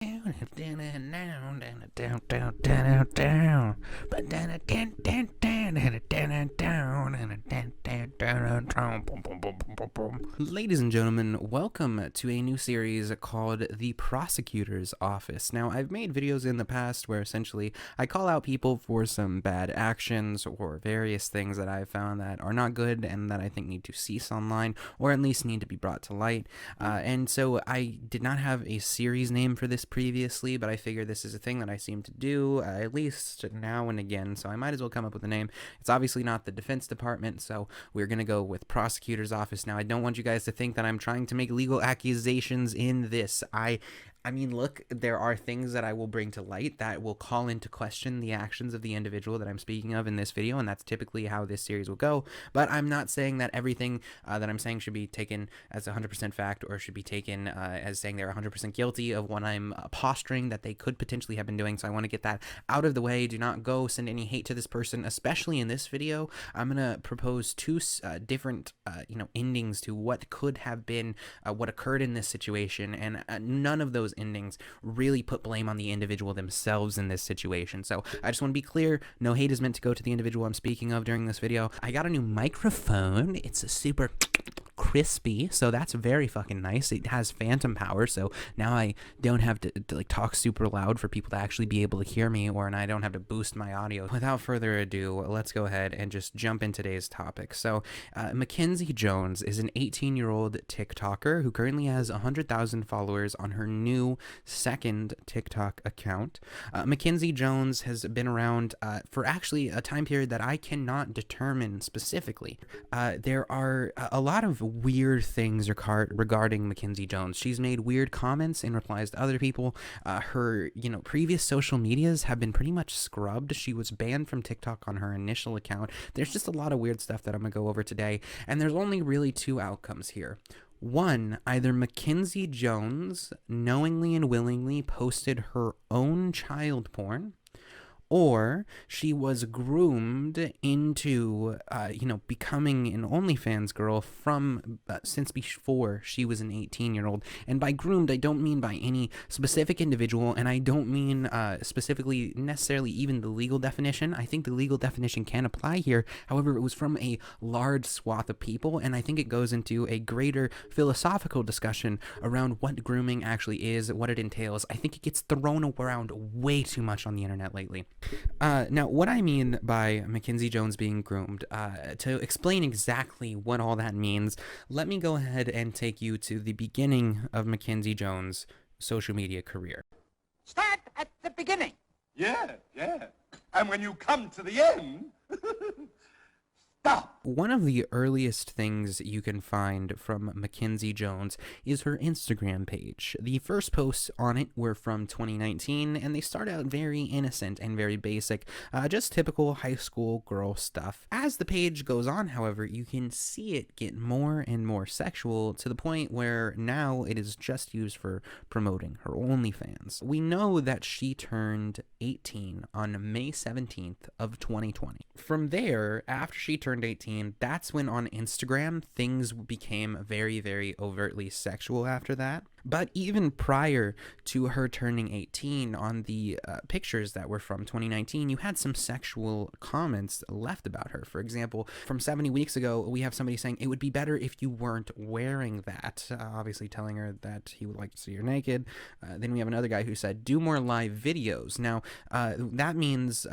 Ladies and gentlemen, welcome to a new series called The Prosecutor's Office. Now, I've made videos in the past where essentially I call out people for some bad actions or various things that I've found that are not good and that I think need to cease online, or at least need to be brought to light. And so I did not have a series name for this previously, but I figure this is a thing that I seem to do at least now and again, so I might as well come up with a name. It's obviously not the Defense Department, so we're going to go with Prosecutor's Office. Now, I don't want you guys to think that I'm trying to make legal accusations in this. I mean, look, there are things that I will bring to light that will call into question the actions of the individual that I'm speaking of in this video, and that's typically how this series will go. But I'm not saying that everything that I'm saying should be taken as 100% fact or should be taken as saying they're 100% guilty of what I'm posturing that they could potentially have been doing. So I want to get that out of the way. Do not go send any hate to this person, especially in this video. I'm going to propose two different, endings to what could have been what occurred in this situation, and none of those endings really put blame on the individual themselves in this situation. So I just want to be clear, no hate is meant to go to the individual I'm speaking of during this video. I got a new microphone. It's a super crispy, so that's very fucking nice. It has phantom power, so now I don't have to like talk super loud for people to actually be able to hear me, and I don't have to boost my audio. Without further ado, let's go ahead and just jump in today's topic. So Mackenzie Jones is an 18-year-old TikToker who currently has 100,000 followers on her new second TikTok account. Mackenzie Jones has been around for actually a time period that I cannot determine specifically. There are a lot of weird things regarding Mackenzie Jones. She's made weird comments in replies to other people. Her, previous social medias have been pretty much scrubbed. She was banned from TikTok on her initial account. There's just a lot of weird stuff that I'm gonna go over today, and there's only really two outcomes here. One, either Mackenzie Jones knowingly and willingly posted her own child porn, or she was groomed into, becoming an OnlyFans girl from since before she was an 18-year-old. And by groomed, I don't mean by any specific individual, and I don't mean specifically necessarily even the legal definition. I think the legal definition can apply here. However, it was from a large swath of people, and I think it goes into a greater philosophical discussion around what grooming actually is, what it entails. I think it gets thrown around way too much on the internet lately. Now, what I mean by Mackenzie Jones being groomed, to explain exactly what all that means, let me go ahead and take you to the beginning of Mackenzie Jones' social media career. Start at the beginning. Yeah. And when you come to the end, stop. One of the earliest things you can find from Mackenzie Jones is her Instagram page. The first posts on it were from 2019, and they start out very innocent and very basic, just typical high school girl stuff. As the page goes on, however, you can see it get more and more sexual to the point where now it is just used for promoting her OnlyFans. We know that she turned 18 on May 17th of 2020. From there, after she turned 18, that's when on Instagram things became very, very overtly sexual after that. But even prior to her turning 18, on the pictures that were from 2019, you had some sexual comments left about her. For example, from 70 weeks ago, we have somebody saying, "It would be better if you weren't wearing that," obviously telling her that he would like to see her naked. Then we have another guy who said, "Do more live videos." Now, that means,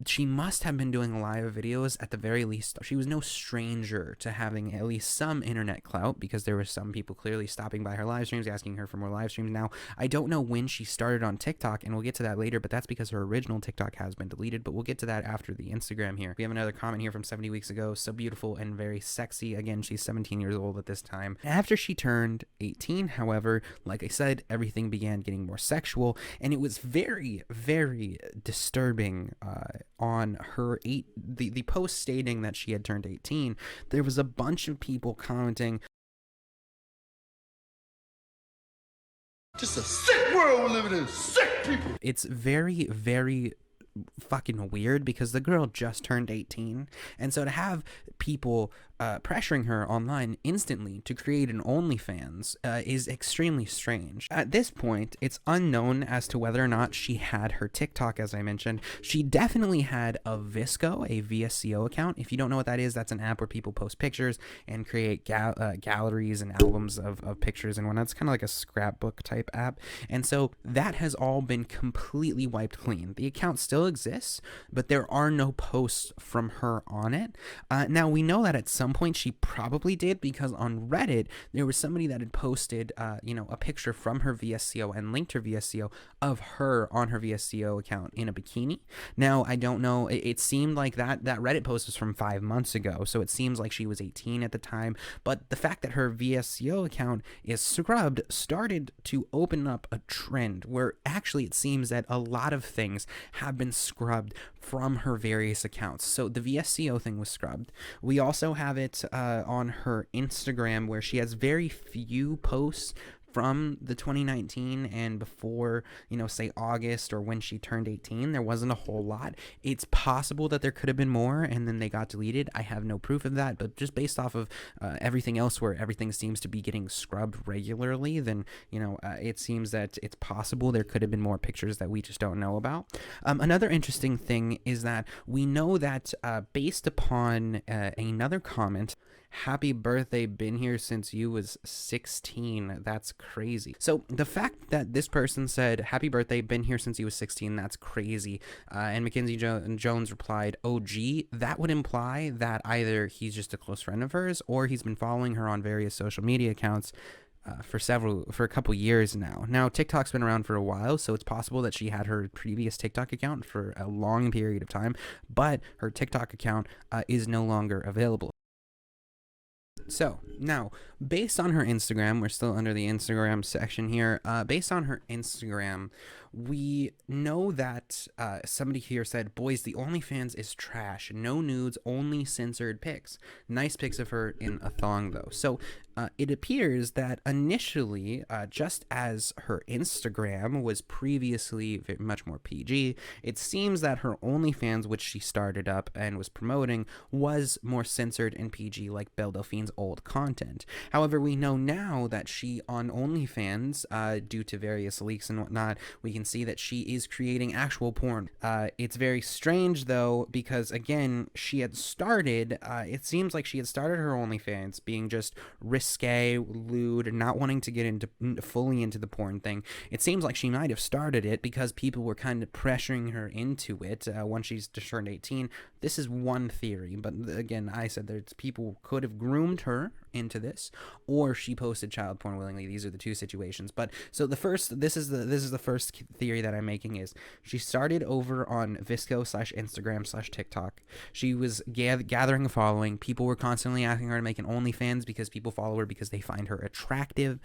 she must have been doing live videos at the very least. She was no stranger to having at least some internet clout, because there were some people clearly stopping by her live streams, asking her for more live streams. Now, I don't know when she started on TikTok, and we'll get to that later, but that's because her original TikTok has been deleted, but we'll get to that after the Instagram here. We have another comment here from 70 weeks ago. "So beautiful and very sexy." Again, she's 17 years old at this time. After she turned 18, however, like I said, everything began getting more sexual, and it was very, very disturbing. On her the post stating that she had turned 18, there was a bunch of people commenting, Just a sick world we're living in. Sick people. It's very, very fucking weird because the girl just turned 18, and so to have people pressuring her online instantly to create an OnlyFans is extremely strange. At this point, it's unknown as to whether or not she had her TikTok, as I mentioned. She definitely had a VSCO account. If you don't know what that is, that's an app where people post pictures and create galleries and albums of pictures and whatnot. It's kind of like a scrapbook type app. And so that has all been completely wiped clean. The account still exists, but there are no posts from her on it. Now, we know that at some point she probably did, because on Reddit, there was somebody that had posted, a picture from her VSCO and linked her VSCO of her on her VSCO account in a bikini. Now, I don't know. It seemed like that Reddit post was from 5 months ago, so it seems like she was 18 at the time. But the fact that her VSCO account is scrubbed started to open up a trend where actually it seems that a lot of things have been scrubbed from her various accounts. So the VSCO thing was scrubbed. We also have it on her Instagram, where she has very few posts from the 2019 and before, say August or when she turned 18. There wasn't a whole lot. It's possible that there could have been more and then they got deleted. I have no proof of that, but just based off of everything else where everything seems to be getting scrubbed regularly, then it seems that it's possible there could have been more pictures that we just don't know about. Another interesting thing is that we know that based upon another comment, "Happy birthday, been here since you was 16. That's crazy." So the fact that this person said, "Happy birthday, been here since you was 16, that's crazy," and Mackenzie Jones replied, "OG," that would imply that either he's just a close friend of hers or he's been following her on various social media accounts for a couple years now. Now, TikTok's been around for a while, so it's possible that she had her previous TikTok account for a long period of time, but her TikTok account is no longer available. So now, based on her Instagram, we're still under the Instagram section here. Based on her Instagram, we know that somebody here said, "Boys, the OnlyFans is trash. No nudes, only censored pics. Nice pics of her in a thong, though." So it appears that initially, just as her Instagram was previously very much more PG, it seems that her OnlyFans, which she started up and was promoting, was more censored and PG, like Belle Delphine's old content. However, we know now that she on OnlyFans, due to various leaks and whatnot, we can see that she is creating actual porn. It's very strange though, because again, she had started, it seems like she had started her OnlyFans being just risque, lewd, not wanting to get fully into the porn thing. It seems like she might have started it because people were kind of pressuring her into it once she's turned 18. This is one theory, but again, I said that people could have groomed her into this, or she posted child porn willingly. These are the two situations. But so this is the first theory that I'm making, is she started over on Visco/Instagram/TikTok. She was gathering a following. People were constantly asking her to make an OnlyFans because people follow her because they find her attractive.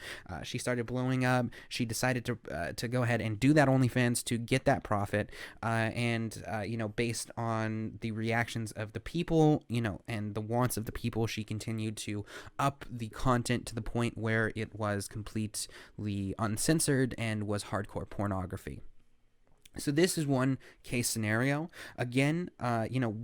She started blowing up. She decided to go ahead and do that OnlyFans to get that profit. Based on the reactions of the people, and the wants of the people, she continued to up the content to the point where it was completely uncensored and was hardcore pornography. So this is one case scenario. Again,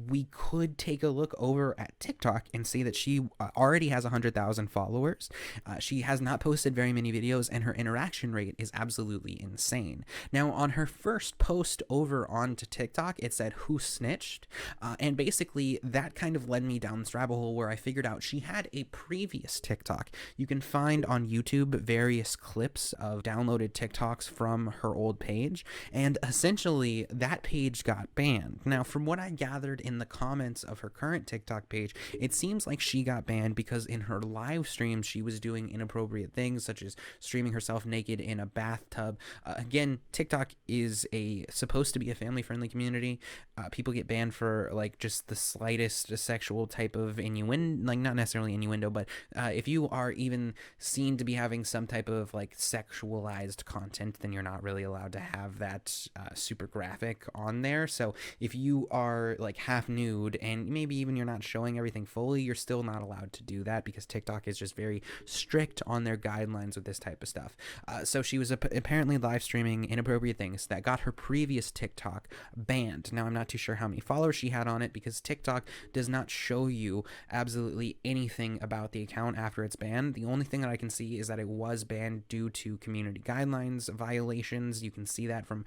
we could take a look over at TikTok and see that she already has 100,000 followers. She has not posted very many videos, and her interaction rate is absolutely insane. Now, on her first post over onto TikTok, it said, "Who snitched?" And basically, that kind of led me down this rabbit hole where I figured out she had a previous TikTok. You can find on YouTube various clips of downloaded TikToks from her old page, and essentially that page got banned. Now, from what I gathered in the comments of her current TikTok page, it seems like she got banned because in her live streams she was doing inappropriate things, such as streaming herself naked in a bathtub. Again, TikTok is supposed to be a family-friendly community. People get banned for just the slightest sexual type of innuendo, not necessarily innuendo, but if you are even seen to be having some type of sexualized content, then you're not really allowed to have that super graphic on there. So if you are like half nude and maybe even you're not showing everything fully, you're still not allowed to do that because TikTok is just very strict on their guidelines with this type of stuff. So she was apparently live streaming inappropriate things that got her previous TikTok banned. Now, I'm not too sure how many followers she had on it because TikTok does not show you absolutely anything about the account after it's banned. The only thing that I can see is that it was banned due to community guidelines violations. You can see that from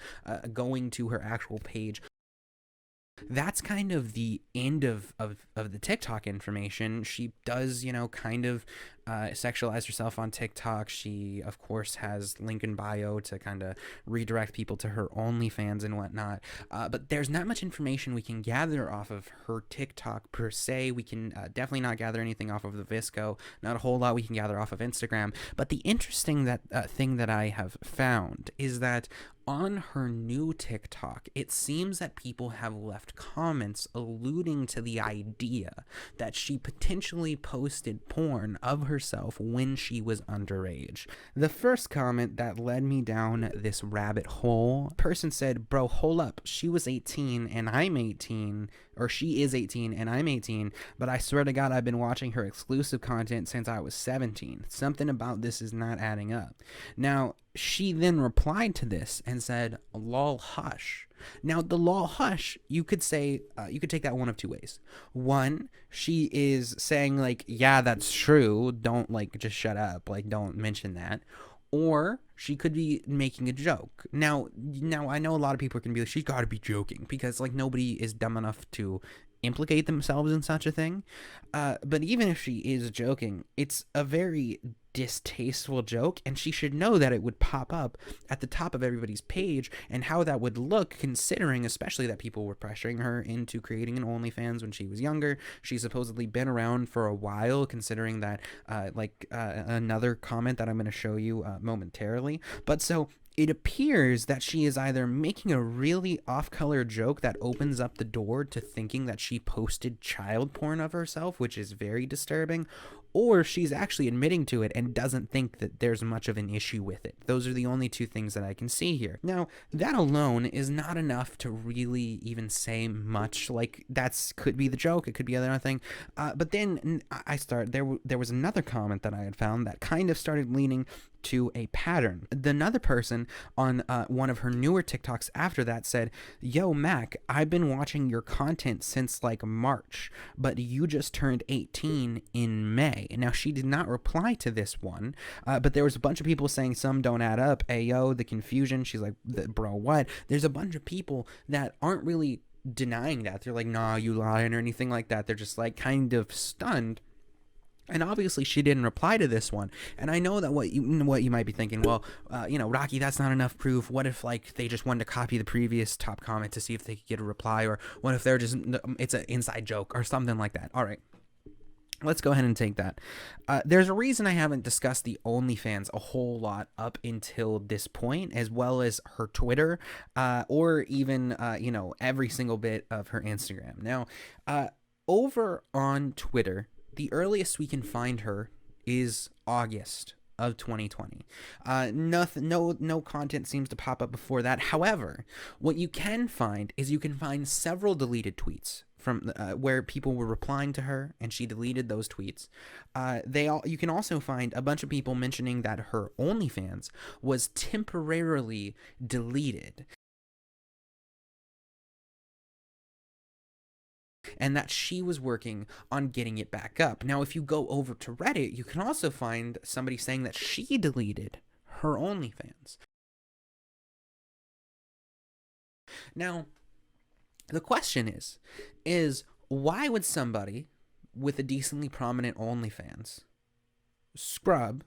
going to her actual page. That's kind of the end of the TikTok information. She does, kind of sexualize herself on TikTok. She, of course, has link in bio to kind of redirect people to her OnlyFans and whatnot. But there's not much information we can gather off of her TikTok per se. We can definitely not gather anything off of the Visco. Not a whole lot we can gather off of Instagram. But the interesting thing that I have found is that on her new TikTok, it seems that people have left comments alluding to the idea that she potentially posted porn of herself when she was underage. The first comment that led me down this rabbit hole, person said, bro, hold up, she was 18 and I'm 18, or she is 18 and I'm 18, but I swear to God I've been watching her exclusive content since I was 17. Something about this is not adding up. Now, she then replied to this and said, lol hush. Now, the lol hush, you could say, you could take that one of two ways. One, she is saying like, yeah, that's true. Don't like, just shut up. Like, don't mention that. Or she could be making a joke. Now I know a lot of people are going to be like, she's got to be joking because like nobody is dumb enough to implicate themselves in such a thing. But even if she is joking, it's a very distasteful joke, and she should know that it would pop up at the top of everybody's page, and how that would look, considering especially that people were pressuring her into creating an OnlyFans when she was younger. She's supposedly been around for a while, considering that another comment that I'm going to show you momentarily. But so it appears that she is either making a really off-color joke that opens up the door to thinking that she posted child porn of herself, which is very disturbing, or she's actually admitting to it and doesn't think that there's much of an issue with it. Those are the only two things that I can see here. Now, that alone is not enough to really even say much. Like, could be the joke, it could be another thing. But then there was another comment that I had found that kind of started leaning to a pattern. Another person on one of her newer TikToks after that said, yo, Mac, I've been watching your content since like March, but you just turned 18 in May. Now, she did not reply to this one, but there was a bunch of people saying some don't add up. Ayo, the confusion. She's like, bro, what? There's a bunch of people that aren't really denying that. They're like, nah, you lying or anything like that. They're just like kind of stunned. And obviously she didn't reply to this one. And I know that what you might be thinking, well, Rocky, that's not enough proof. What if like they just wanted to copy the previous top comment to see if they could get a reply, or what if it's an inside joke or something like that? All right. Let's go ahead and take that. There's a reason I haven't discussed the OnlyFans a whole lot up until this point, as well as her Twitter, or even, every single bit of her Instagram. Now, over on Twitter, the earliest we can find her is August of 2020. No content seems to pop up before that. However, what you can find is you can find several deleted tweets from where people were replying to her, and she deleted those tweets. You can also find a bunch of people mentioning that her OnlyFans was temporarily deleted, and that she was working on getting it back up. Now, if you go over to Reddit, you can also find somebody saying that she deleted her OnlyFans. Now, the question is why would somebody with a decently prominent OnlyFans scrub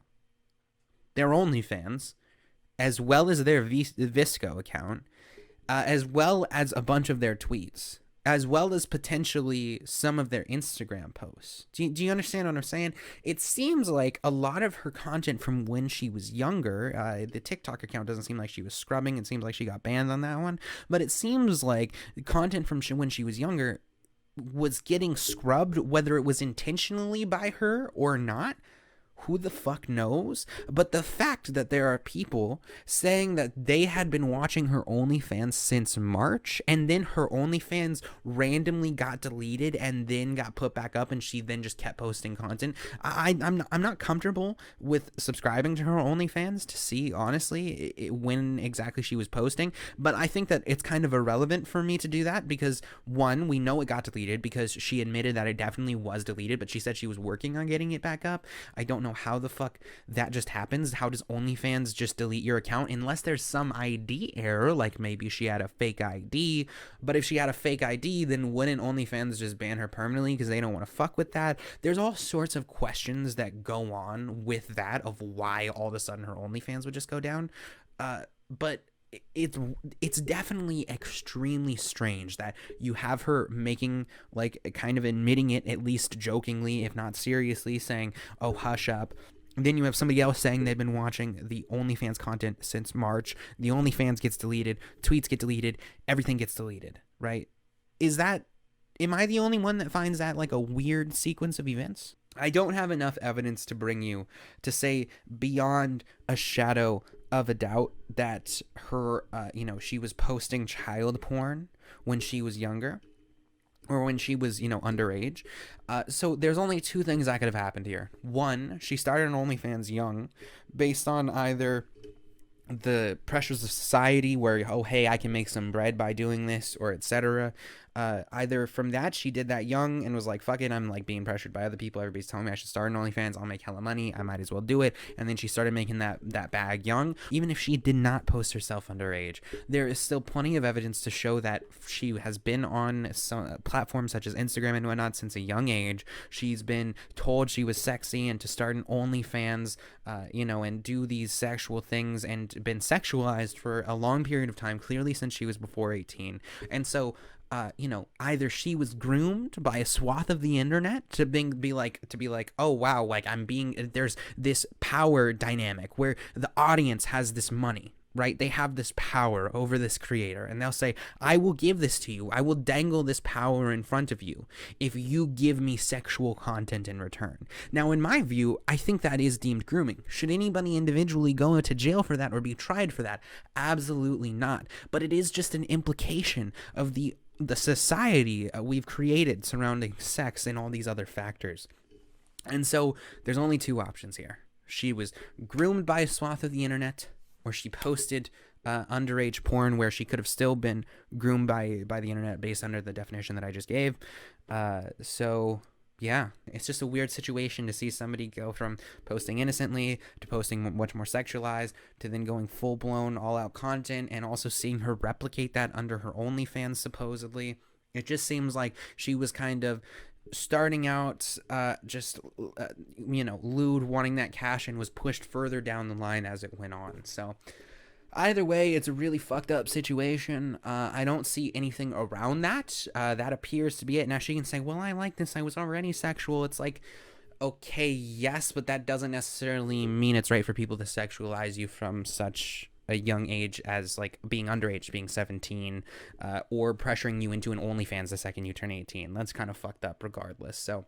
their OnlyFans, as well as their Visco account, as well as a bunch of their tweets, as well as potentially some of their Instagram posts? Do you understand what I'm saying? It seems like a lot of her content from when she was younger, the TikTok account doesn't seem like she was scrubbing. It seems like she got banned on that one. But it seems like the content from when she was younger was getting scrubbed, whether it was intentionally by her or not. Who the fuck knows? But the fact that there are people saying that they had been watching her OnlyFans since March, and then her OnlyFans randomly got deleted and then got put back up, and she then just kept posting content. I'm not comfortable with subscribing to her OnlyFans to see, honestly, when exactly she was posting. But I think that it's kind of irrelevant for me to do that because, one, we know it got deleted because she admitted that it definitely was deleted, but she said she was working on getting it back up. I don't know how the fuck that just happens. How does OnlyFans just delete your account unless there's some ID error, like maybe she had a fake ID? But if she had a fake ID, then wouldn't OnlyFans just ban her permanently because they don't want to fuck with that? There's all sorts of questions that go on with that of why all of a sudden her OnlyFans would just go down. But it's definitely extremely strange that you have her making, like, kind of admitting it, at least jokingly, if not seriously, saying, oh, hush up. Then you have somebody else saying they've been watching the OnlyFans content since March. The OnlyFans gets deleted, tweets get deleted, everything gets deleted, right? Am I the only one that finds that like a weird sequence of events? I don't have enough evidence to bring you to say beyond a shadow of a doubt that her, she was posting child porn when she was younger or when she was, underage. So there's only two things that could have happened here. One, she started on OnlyFans young based on either the pressures of society where, oh, hey, I can make some bread by doing this, or etc. Either from that, she did that young and was like, fuck it, I'm like being pressured by other people. Everybody's telling me I should start an OnlyFans. I'll make hella money. I might as well do it. And then she started making that bag young. Even if she did not post herself underage, there is still plenty of evidence to show that she has been on some platforms such as Instagram and whatnot since a young age. She's been told she was sexy and to start an OnlyFans, and do these sexual things and been sexualized for a long period of time, clearly since she was before 18. And so, either she was groomed by a swath of the internet to be like, oh wow, like there's this power dynamic where the audience has this money, right? They have this power over this creator, and they'll say, I will give this to you. I will dangle this power in front of you if you give me sexual content in return. Now, in my view, I think that is deemed grooming. Should anybody individually go to jail for that or be tried for that? Absolutely not. But it is just an implication of the society we've created surrounding sex and all these other factors. And so there's only two options here. She was groomed by a swath of the internet, or she posted underage porn where she could have still been groomed by the internet based under the definition that I just gave. So yeah, it's just a weird situation to see somebody go from posting innocently to posting much more sexualized to then going full-blown all-out content, and also seeing her replicate that under her OnlyFans supposedly. It just seems like she was kind of starting out lewd, wanting that cash, and was pushed further down the line as it went on. So either way, it's a really fucked up situation. I don't see anything around that. That appears to be it. Now she can say, well, I like this. I was already sexual. It's like, okay, yes, but that doesn't necessarily mean it's right for people to sexualize you from such a young age as like being underage, being 17, or pressuring you into an OnlyFans the second you turn 18. That's kind of fucked up regardless. So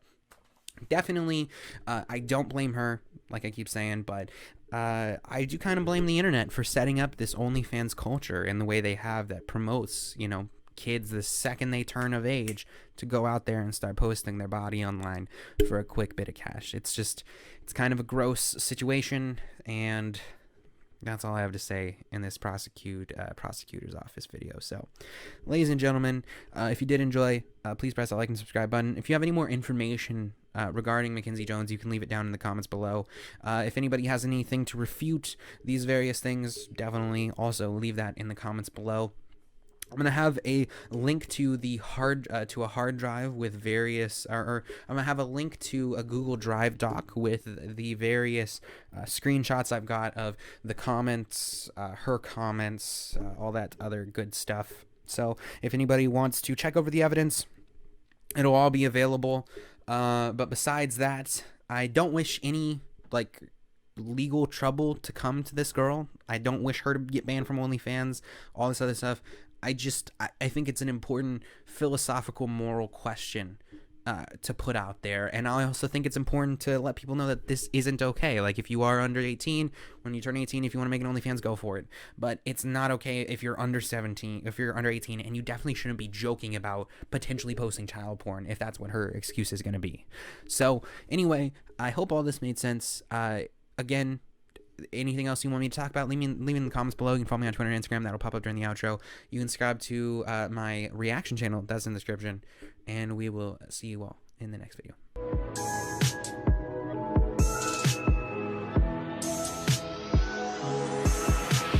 definitely, I don't blame her, like I keep saying, but I do kind of blame the internet for setting up this OnlyFans culture in the way they have that promotes, kids the second they turn of age to go out there and start posting their body online for a quick bit of cash. It's kind of a gross situation, and that's all I have to say in this prosecutor's office video. So, ladies and gentlemen, if you did enjoy, please press the like and subscribe button. If you have any more information regarding Mackenzie Jones, you can leave it down in the comments below. If anybody has anything to refute these various things, definitely also leave that in the comments below. I'm gonna have a link to a hard drive with various, or I'm gonna have a link to a Google Drive doc with the various screenshots I've got of the comments, her comments, all that other good stuff. So if anybody wants to check over the evidence, it'll all be available. But besides that, I don't wish any legal trouble to come to this girl. I don't wish her to get banned from OnlyFans, all this other stuff. I think it's an important philosophical moral question to put out there. And I also think it's important to let people know that this isn't okay. Like, if you are under 18, when you turn 18, if you want to make an OnlyFans, go for it. But it's not okay if you're under 17, if you're under 18, and you definitely shouldn't be joking about potentially posting child porn if that's what her excuse is going to be. So anyway, I hope all this made sense. Again, anything else you want me to talk about, leave me in the comments below. You can follow me on Twitter and Instagram. That'll pop up during the outro. You can subscribe to my reaction channel. That's in the description. And we will see you all in the next video.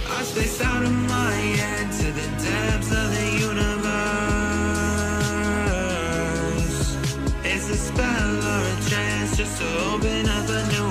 I spaced out of my head to the depths of the universe. It's a spell or a chance just to open up a new